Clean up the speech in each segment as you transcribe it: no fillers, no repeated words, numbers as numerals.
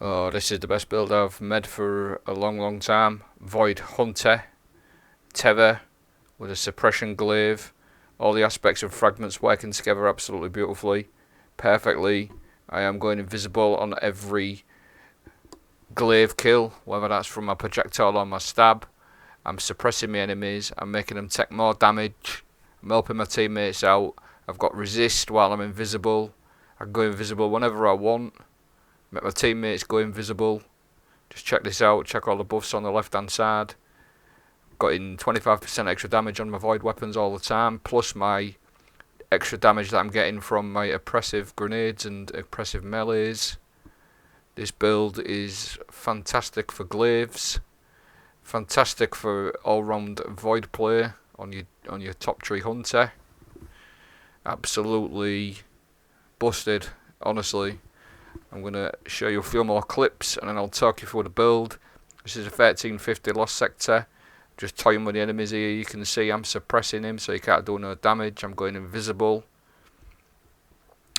Oh, this is the best build I've made for a long time. Void Hunter, Tether, with a suppression glaive. All the aspects of fragments working together absolutely beautifully, perfectly. I am going invisible on every glaive kill, whether that's from my projectile or my stab. I'm suppressing my enemies, I'm making them take more damage, I'm helping my teammates out. I've got resist while I'm invisible. I can go invisible whenever I want. Make my teammates go invisible. Just check this out, check all the buffs on the left hand side. Got in 25% extra damage on my void weapons all the time, plus my extra damage that I'm getting from my oppressive grenades and oppressive melees. This build is fantastic for glaives, fantastic for all round void play on your top tree hunter. Absolutely busted, honestly. I'm going to show you a few more clips and then I'll talk you through the build. This is a 1350 lost sector. Just toying with the enemies here. You can see I'm suppressing him so he can't do no damage. I'm going invisible.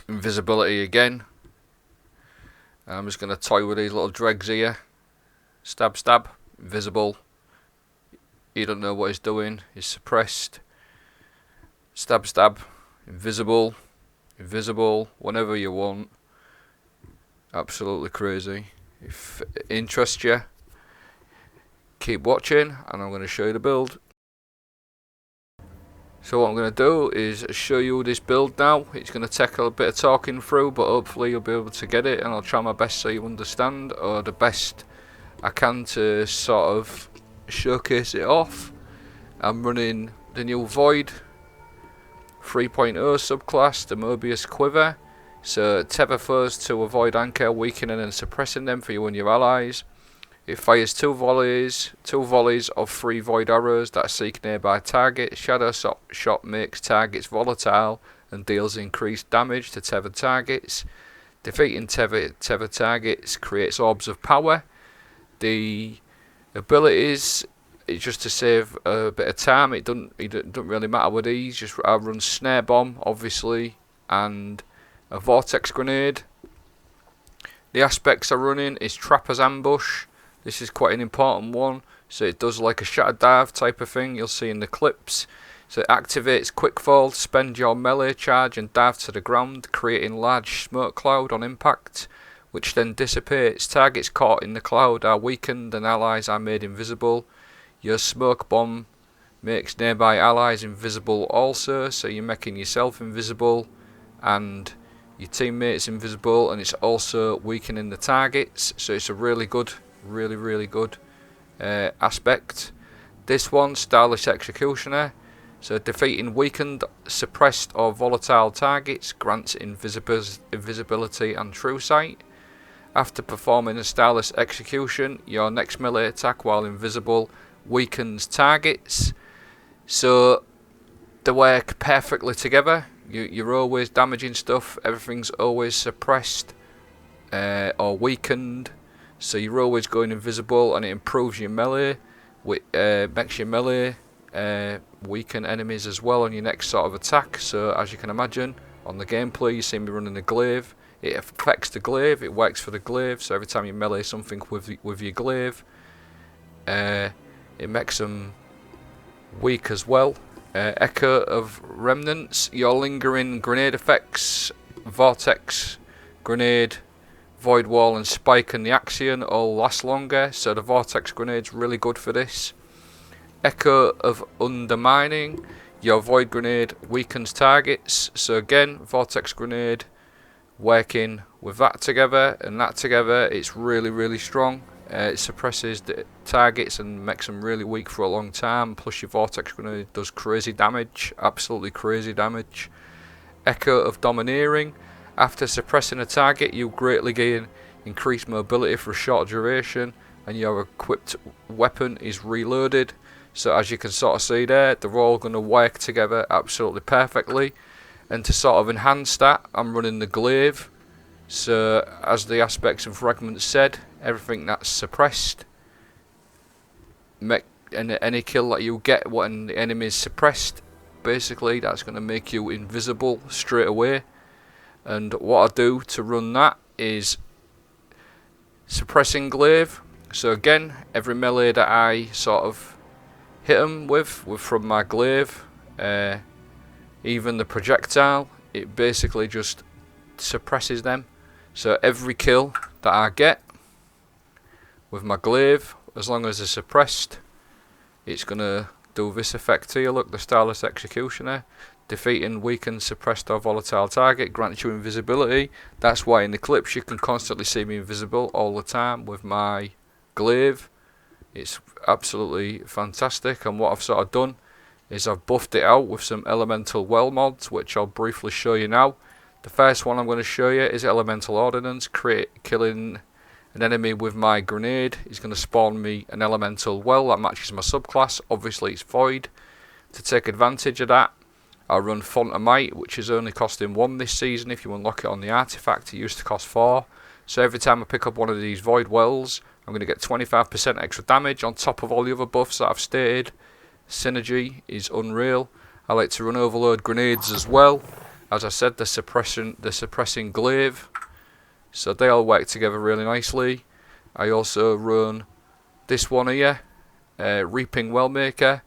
Invisibility again. And I'm just going to toy with these little dregs here. Stab, stab. Invisible. He don't know what he's doing. He's suppressed. Stab, stab. Invisible. Invisible. Whenever you want. Absolutely crazy. If it interests you, keep watching and I'm going to show you the build. So what I'm going to do is show you this build now. It's going to take a bit of talking through, but hopefully you'll be able to get it, and I'll try my best so you understand, or the best I can to sort of showcase it off. I'm running the new Void 3.0 subclass, the Mobius Quiver. So tether foes to avoid anchor, weakening and suppressing them for you and your allies. It fires two volleys of 3 void arrows that seek nearby targets. Shadow shot makes targets volatile and deals increased damage to tethered targets. Defeating tethered targets creates orbs of power. The abilities, it's just to save a bit of time. It doesn't really matter with these. Just I run snare bomb, obviously, and a vortex grenade. The aspects I'm running is trapper's ambush. This is quite an important one. So it does like a shattered dive type of thing. You'll see in the clips. So it activates quickfall, spend your melee charge and dive to the ground, creating large smoke cloud on impact, which then dissipates. Targets caught in the cloud are weakened and allies are made invisible. Your smoke bomb makes nearby allies invisible also, so you're making yourself invisible and your teammates invisible, and it's also weakening the targets, so it's a really good aspect. This one, Stylish Executioner, so defeating weakened, suppressed or volatile targets grants invisibility and true sight. After performing a Stylish Execution, your next melee attack while invisible weakens targets, so they work perfectly together. You're always damaging stuff, everything's always suppressed or weakened, so you're always going invisible, and it improves your melee, makes your melee weaken enemies as well on your next sort of attack. So as you can imagine, on the gameplay you see me running the glaive, it affects the glaive, it works for the glaive, so every time you melee something with your glaive, it makes them weak as well. Echo of Remnants, your lingering grenade effects, vortex, grenade, void wall and spike and the axion all last longer, so the vortex grenade's really good for this. Echo of Undermining, your void grenade weakens targets, so again vortex grenade working with that together and that together, it's really strong. It suppresses the targets and makes them really weak for a long time, plus your vortex grenade does crazy damage, absolutely crazy damage. Echo of Domineering, after suppressing a target you greatly gain increased mobility for a short duration and your equipped weapon is reloaded. So as you can sort of see there, they're all going to work together absolutely perfectly. And to sort of enhance that, I'm running the Glaive. So as the aspects and fragments said, everything that's suppressed, any kill that you get when the enemy is suppressed, basically that's going to make you invisible straight away. And what I do to run that is suppressing glaive. So again, every melee that I sort of hit them with from my glaive, even the projectile, it basically just suppresses them. So every kill that I get with my glaive, as long as they're suppressed, it's gonna do this effect here. Look, the Starless Executioner. Defeating weakened, suppressed or volatile target grants you invisibility. That's why in the clips you can constantly see me invisible all the time with my glaive. It's absolutely fantastic, and what I've sort of done is I've buffed it out with some elemental well mods, which I'll briefly show you now. The first one I'm going to show you is elemental ordnance. Killing an enemy with my grenade is going to spawn me an elemental well that matches my subclass. Obviously it's void. To take advantage of that, I run Font of Might, which is only costing 1 this season. If you unlock it on the artifact, it used to cost 4. So every time I pick up one of these void wells, I'm going to get 25% extra damage on top of all the other buffs that I've stated. Synergy is unreal. I like to run overload grenades as well. As I said, the suppressing glaive. So they all work together really nicely. I also run this one here, Reaping Wellmaker.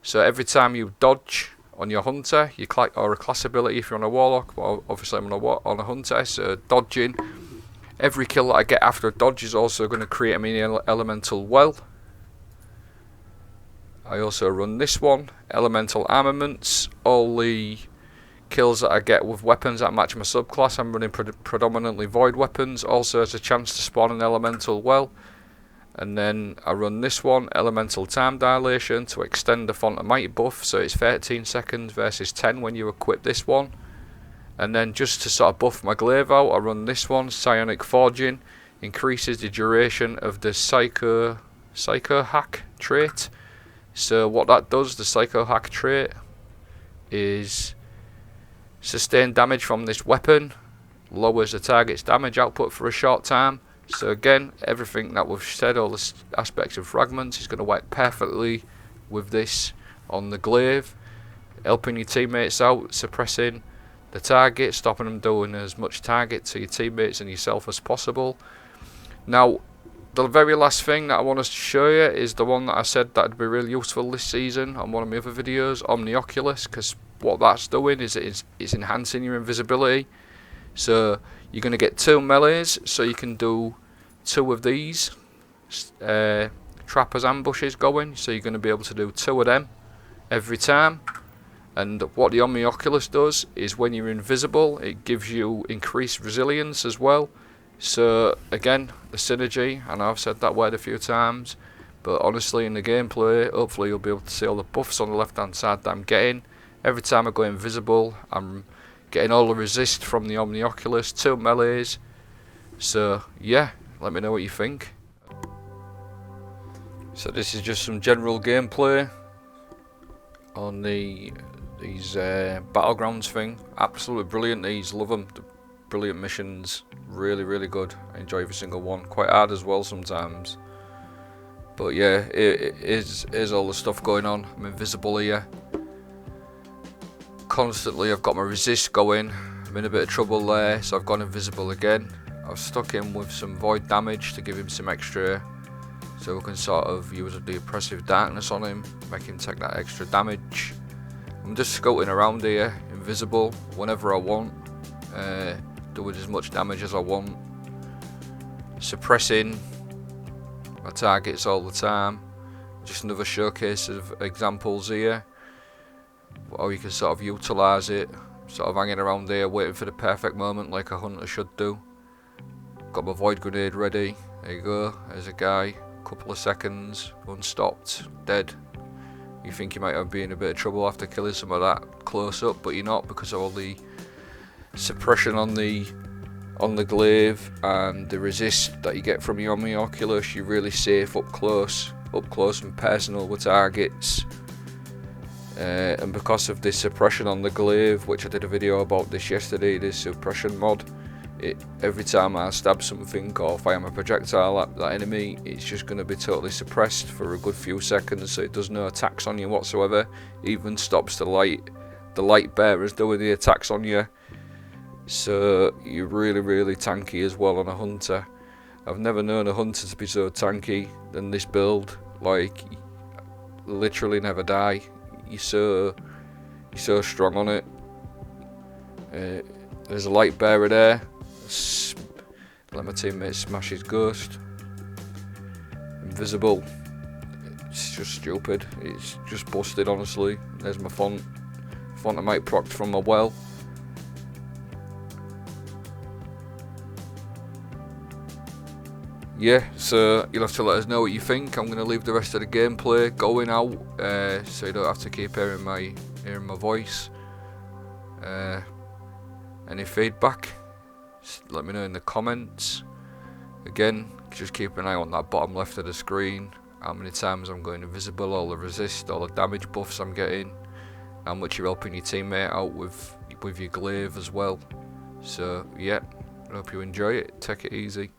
So every time you dodge on your hunter, or a class ability if you're on a warlock, well obviously I'm on a hunter, so dodging. Every kill that I get after a dodge is also going to create me an elemental well. I also run this one, Elemental Armaments. All the kills that I get with weapons that match my subclass, I'm running predominantly void weapons. Also has a chance to spawn an elemental well. And then I run this one, Elemental Time Dilation, to extend the Font of Might buff, so it's 13 seconds versus 10 when you equip this one. And then just to sort of buff my glaive out, I run this one, Psionic Forging, increases the duration of the Psycho Hack trait. So what that does, the Psycho Hack trait, is sustain damage from this weapon, lowers the target's damage output for a short time. So again, everything that we've said, all the aspects of fragments, is going to work perfectly with this on the glaive, helping your teammates out, suppressing the target, stopping them doing as much target to your teammates and yourself as possible. Now, the very last thing that I want to show you is the one that I said that would be really useful this season on one of my other videos, Omnioculus, because what that's doing is it's enhancing your invisibility. So you're going to get 2 melees, so you can do 2 of these trappers ambushes going, so you're going to be able to do 2 of them every time. And what the Omnioculus does is when you're invisible, it gives you increased resilience as well. So again, the synergy, and I've said that word a few times, but honestly in the gameplay, hopefully you'll be able to see all the buffs on the left hand side that I'm getting. Every time I go invisible, I'm getting all the resist from the Omnioculus, 2 melees. So yeah, let me know what you think. So this is just some general gameplay on these battlegrounds thing. Absolutely brilliant, these, love them. The brilliant missions, really good. I enjoy every single one. Quite hard as well sometimes, but yeah, it is all the stuff going on. I'm invisible here constantly. I've got my resist going. I'm in a bit of trouble there, so I've gone invisible again. I've stuck him with some void damage to give him some extra, so we can sort of use the oppressive darkness on him, make him take that extra damage. I'm just scouting around here, invisible, whenever I want, doing as much damage as I want, suppressing my targets all the time. Just another showcase of examples here, how you can sort of utilise it, sort of hanging around there waiting for the perfect moment like a hunter should do. Got my void grenade ready, there you go, there's a guy, couple of seconds, unstopped, dead. You think you might be in a bit of trouble after killing some of that close up, but you're not, because of all the suppression on the glaive and the resist that you get from your Omnioculus. You're really safe up close and personal with targets. And because of this suppression on the glaive, which I did a video about this yesterday, this suppression mod, every time I stab something or fire my projectile at that enemy, it's just going to be totally suppressed for a good few seconds, so it does no attacks on you whatsoever. Even stops the light bearers doing the attacks on you. So you're really tanky as well on a hunter. I've never known a hunter to be so tanky than this build. Like, literally never die. You're so strong on it. There's a light bearer there. Let my teammate smash his ghost. Invisible. It's just stupid. It's just busted, honestly. There's my font. Font I might proc from my well. Yeah, so you'll have to let us know what you think. I'm going to leave the rest of the gameplay going out, so you don't have to keep hearing my voice. Any feedback, just let me know in the comments. Again, just keep an eye on that bottom left of the screen, how many times I'm going invisible, all the resist, all the damage buffs I'm getting, how much you're helping your teammate out with your glaive as well. So yeah, I hope you enjoy it. Take it easy.